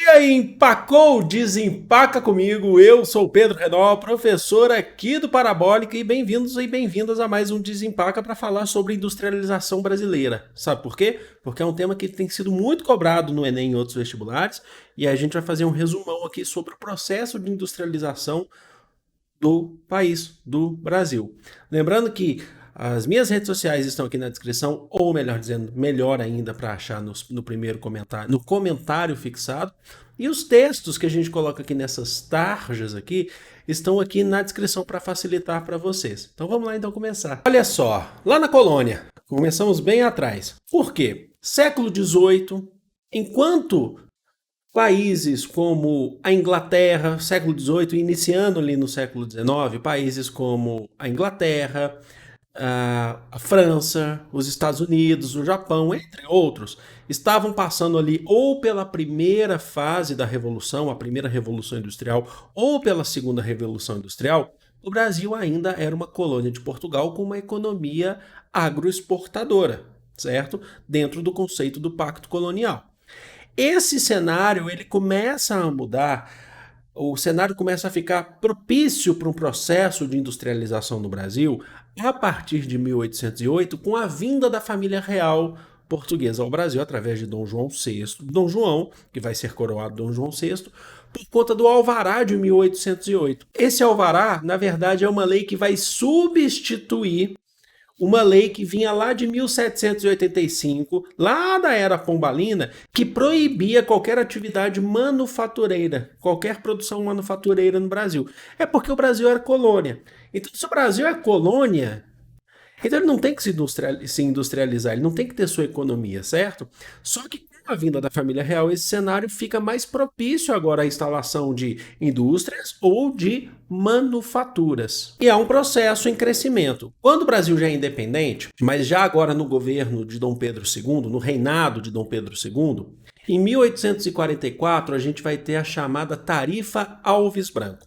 E aí, empacou? Desempaca comigo. Eu sou o Pedro Renol, professor aqui do Parabólica e bem-vindos e bem-vindas a mais um Desempaca para falar sobre industrialização brasileira. Sabe por quê? Porque é um tema que tem sido muito cobrado no Enem e em outros vestibulares e a gente vai fazer um resumão aqui sobre o processo de industrialização do país, do Brasil. Lembrando que as minhas redes sociais estão aqui na descrição, ou melhor dizendo, melhor ainda para achar no primeiro comentário, no comentário fixado. E os textos que a gente coloca aqui nessas tarjas aqui estão aqui na descrição para facilitar para vocês. Então vamos lá então começar. Olha só, lá na colônia, começamos bem atrás. Por quê? Século XVIII, enquanto países como a Inglaterra, século XVIII, iniciando ali no século XIX, países como a Inglaterra, a França, os Estados Unidos, o Japão, entre outros, estavam passando ali ou pela primeira fase da Revolução, a primeira Revolução Industrial, ou pela segunda Revolução Industrial. O Brasil ainda era uma colônia de Portugal com uma economia agroexportadora, certo? Dentro do conceito do Pacto Colonial. Esse cenário ele começa a mudar, o cenário começa a ficar propício para um processo de industrialização no Brasil a partir de 1808, com a vinda da família real portuguesa ao Brasil através de Dom João VI, Dom João, que vai ser coroado Dom João VI, por conta do Alvará de 1808. Esse Alvará, na verdade, é uma lei que vai substituir uma lei que vinha lá de 1785, lá da era pombalina, que proibia qualquer atividade manufatureira, qualquer produção manufatureira no Brasil. É porque o Brasil era colônia. Então, se o Brasil é colônia, então ele não tem que se industrializar, ele não tem que ter sua economia, certo? Só que com a vinda da família real, esse cenário fica mais propício agora à instalação de indústrias ou de manufaturas. E é um processo em crescimento. Quando o Brasil já é independente, mas já agora no governo de Dom Pedro II, no reinado de Dom Pedro II, em 1844 a gente vai ter a chamada Tarifa Alves Branco.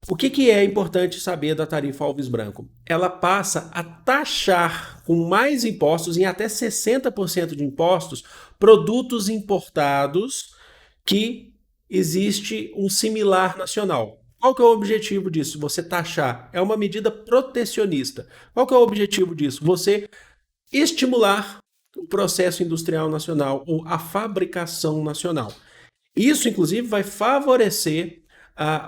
O que é importante saber da tarifa Alves Branco? Ela passa a taxar com mais impostos, em até 60% de impostos, produtos importados que existe um similar nacional. Qual que é o objetivo disso? Você taxar. É uma medida protecionista. Qual que é o objetivo disso? Você estimular o processo industrial nacional ou a fabricação nacional. Isso, inclusive, vai favorecer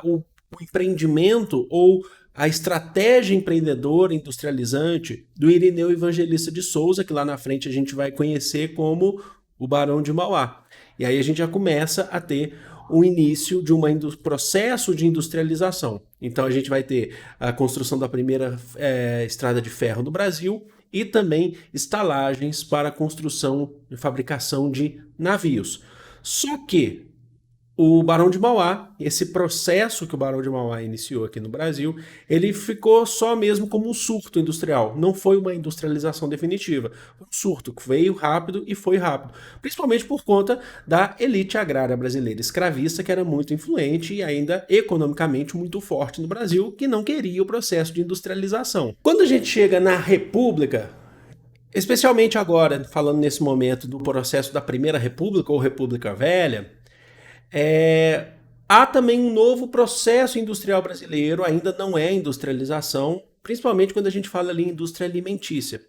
o empreendimento ou a estratégia empreendedora industrializante do Irineu Evangelista de Souza, que lá na frente a gente vai conhecer como o Barão de Mauá. E aí a gente já começa a ter o início de um processo de industrialização. Então a gente vai ter a construção da primeira estrada de ferro no Brasil e também estalagens para a construção e fabricação de navios. Só que o Barão de Mauá, esse processo que o Barão de Mauá iniciou aqui no Brasil, ele ficou só mesmo como um surto industrial. Não foi uma industrialização definitiva. Foi um surto que veio rápido e foi rápido. Principalmente por conta da elite agrária brasileira escravista, que era muito influente e ainda economicamente muito forte no Brasil, que não queria o processo de industrialização. Quando a gente chega na República, especialmente agora, falando nesse momento do processo da Primeira República ou República Velha, há também um novo processo industrial brasileiro, ainda não é industrialização, principalmente quando a gente fala ali em indústria alimentícia.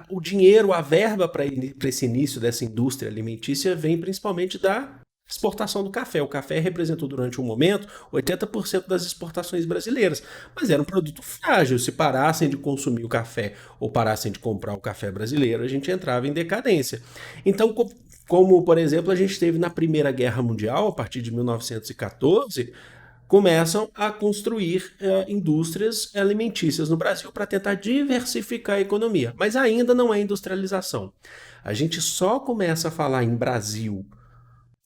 O dinheiro, a verba para esse início dessa indústria alimentícia vem principalmente da exportação do café. O café representou durante um momento 80% das exportações brasileiras, mas era um produto frágil. Se parassem de consumir o café ou parassem de comprar o café brasileiro, a gente entrava em decadência. Então, como, por exemplo, a gente teve na Primeira Guerra Mundial, a partir de 1914, começam a construir indústrias alimentícias no Brasil para tentar diversificar a economia. Mas ainda não é industrialização. A gente só começa a falar em Brasil,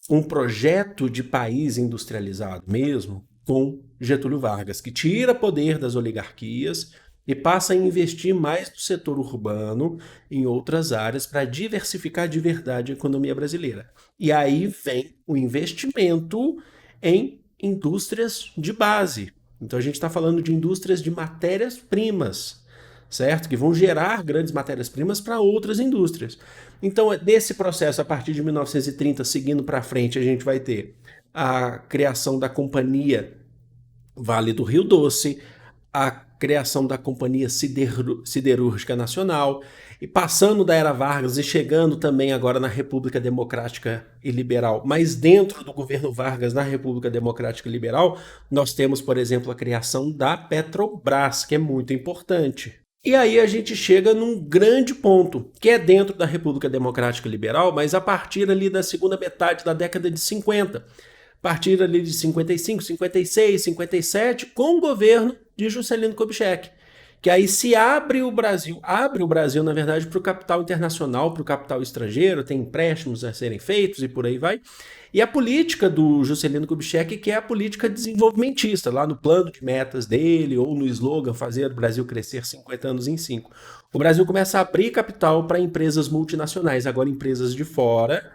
um projeto de país industrializado mesmo, com Getúlio Vargas, que tira poder das oligarquias e passa a investir mais no setor urbano, em outras áreas, para diversificar de verdade a economia brasileira. E aí vem o investimento em indústrias de base. Então a gente está falando de indústrias de matérias-primas, certo? Que vão gerar grandes matérias-primas para outras indústrias. Então, nesse processo, a partir de 1930, seguindo para frente, a gente vai ter a criação da Companhia Vale do Rio Doce, a criação da Companhia Siderúrgica Nacional, e passando da Era Vargas e chegando também agora na República Democrática e Liberal, mas dentro do governo Vargas, na República Democrática e Liberal, nós temos, por exemplo, a criação da Petrobras, que é muito importante. E aí a gente chega num grande ponto, que é dentro da República Democrática e Liberal, mas a partir ali da segunda metade da década de 50, a partir ali de 55, 56, 57, com o governo de Juscelino Kubitschek, que aí se abre o Brasil, na verdade, para o capital internacional, para o capital estrangeiro, tem empréstimos a serem feitos e por aí vai. E a política do Juscelino Kubitschek, que é a política desenvolvimentista, lá no plano de metas dele, ou no slogan fazer o Brasil crescer 50 anos em 5. O Brasil começa a abrir capital para empresas multinacionais, agora empresas de fora,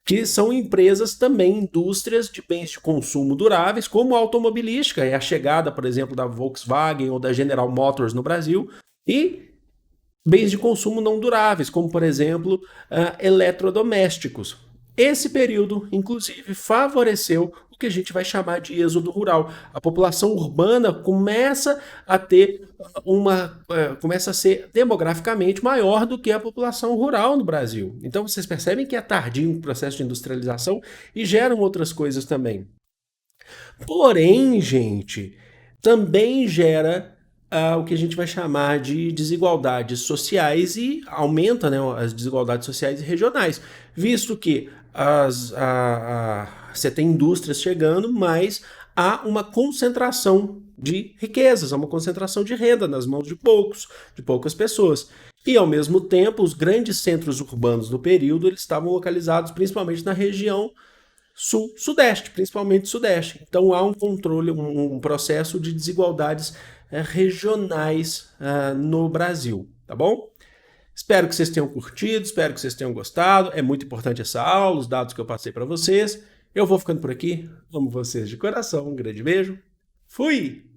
que são empresas também, indústrias de bens de consumo duráveis, como a automobilística, é a chegada, por exemplo, da Volkswagen ou da General Motors no Brasil, e bens de consumo não duráveis, como, por exemplo, eletrodomésticos. Esse período, inclusive, favoreceu o que a gente vai chamar de êxodo rural. A população urbana começa a ter começa a ser demograficamente maior do que a população rural no Brasil. Então vocês percebem que é tardio o processo de industrialização e geram outras coisas também. Porém, gente, também gera o que a gente vai chamar de desigualdades sociais e aumenta, né, as desigualdades sociais e regionais, visto que você tem indústrias chegando, mas há uma concentração de riquezas, há uma concentração de renda nas mãos de poucas pessoas. E, ao mesmo tempo, os grandes centros urbanos do período eles estavam localizados principalmente na região sul-sudeste, principalmente sudeste. Então há um controle, um processo de desigualdades regionais no Brasil, tá bom? Espero que vocês tenham curtido, espero que vocês tenham gostado. É muito importante essa aula, os dados que eu passei para vocês. Eu vou ficando por aqui. Amo vocês de coração. Um grande beijo. Fui!